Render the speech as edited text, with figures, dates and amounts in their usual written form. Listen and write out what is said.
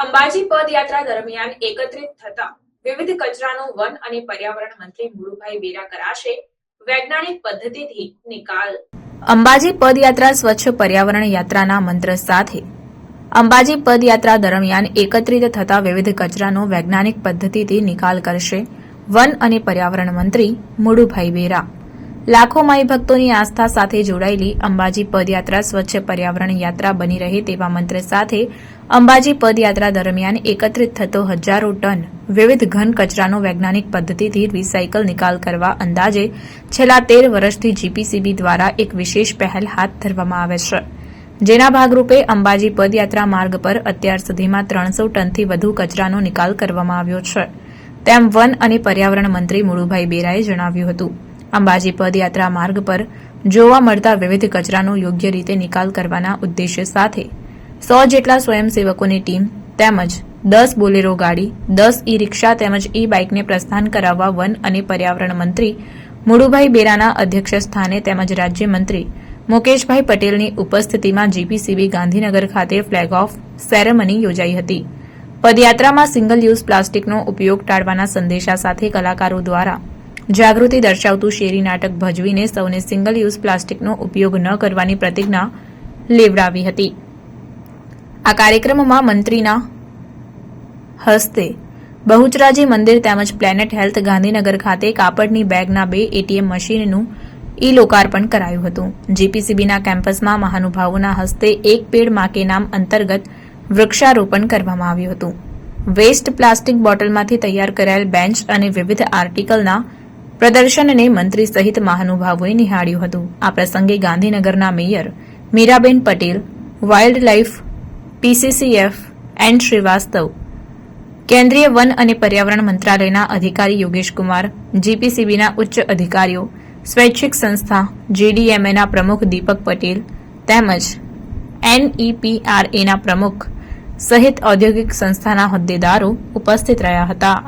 અંબાજી પદયાત્રા દરમિયાન એકત્રિત થતા વિવિધ કચરાનો વન અને પર્યાવરણ મંત્રી મુળુભાઈ બેરા કરાશે વૈજ્ઞાનિક પદ્ધતિથી નિકાલ। અંબાજી પદયાત્રા સ્વચ્છ પર્યાવરણ યાત્રાના મંત્ર સાથે અંબાજી પદયાત્રા દરમિયાન એકત્રિત થતા વિવિધ કચરાનો વૈજ્ઞાનિક પદ્ધતિથી નિકાલ કરશે વન અને પર્યાવરણ મંત્રી મુળુભાઈ બેરા। લાખો માઈ ભક્તોની આસ્થા સાથે જોડાયેલી અંબાજી પદયાત્રા સ્વચ્છ પર્યાવરણ યાત્રા બની રહે તેવા મંત્ર સાથે અંબાજી પદયાત્રા દરમિયાન એકત્રિત થતો હજારો ટન વિવિધ ઘન કચરાનો વૈજ્ઞાનિક પદ્ધતિથી રિસાયકલ નિકાલ કરવા અંદાજે છેલ્લા 13 વર્ષથી જીપીસીબી દ્વારા એક વિશેષ પહેલ હાથ ધરવામાં આવે છે, જેના ભાગરૂપે અંબાજી પદયાત્રા માર્ગ પર અત્યાર સુધીમાં 300 ટનથી વધુ કચરાનો નિકાલ કરવામાં આવ્યો છે, તેમ વન અને પર્યાવરણ મંત્રી મુળુભાઈ બેરાએ જણાવ્યું હતું। અંબાજી પદયાત્રા માર્ગ પર જોવા મળતા વિવિધ કચરાનો યોગ્ય રીતે નિકાલ કરવાના ઉદ્દેશ્ય સાથે 100 જેટલા સ્વયંસેવકોની ટીમ તેમજ 10 બોલેરો ગાડી, 10 ઈ-રિક્ષા તેમજ ઈ-બાઇકને પ્રસ્થાન કરાવવા વન અને પર્યાવરણ મંત્રી મુળુભાઈ બેરાના અધ્યક્ષ સ્થાને તેમજ રાજ્યમંત્રી મુકેશભાઈ પટેલની ઉપસ્થિતિમાં જીપીસીબી ગાંધીનગર ખાતે ફ્લેગ ઓફ સેરેમની યોજાઈ હતી। પદયાત્રામાં સિંગલ યુઝ પ્લાસ્ટિકનો ઉપયોગ ટાળવાના સંદેશા સાથે કલાકારો દ્વારા જાગૃતિ દર્શાવતું શેરી નાટક ભજવીને સૌને સિંગલ યુઝ પ્લાસ્ટિકનો ઉપયોગ ન કરવાની પ્રતિજ્ઞા લેવડાવી હતી। આ કાર્યક્રમમાં મંત્રીના હસ્તે બહુચરાજી મંદિર તેમજ પ્લેનેટ હેલ્થ ગાંધીનગર ખાતે કાપડની બેગના 2 એટીએમ મશીનનું ઈ લોકાર્પણ કરાયું હતું। જીપીસીબીના કેમ્પસમાં મહાનુભાવોના હસ્તે એક પેડ માં કે નામ અંતર્ગત વૃક્ષારોપણ કરવામાં આવ્યું હતું। વેસ્ટ પ્લાસ્ટિક બોટલમાંથી તૈયાર કરાયેલ બેન્ચ અને વિવિધ આર્ટિકલના પ્રદર્શનને મંત્રી સહિત મહાનુભાવોએ નિહાળ્યું હતું। આ પ્રસંગે ગાંધીનગરના mayor Miraben Patel, wild life PCCF N Srivastava, કેન્દ્રીય વન અને પર્યાવરણ મંત્રાલયના અધિકારી યોગેશ કુમાર, જીપીસીબીના ઉચ્ચ અધિકારીઓ, સ્વૈચ્છિક સંસ્થા જેડીએમએના પ્રમુખ દીપક પટેલ તેમજ એનઈપીઆરએના પ્રમુખ સહિત ઔદ્યોગિક સંસ્થાના હોદ્દેદારો ઉપસ્થિત રહ્યા હતા।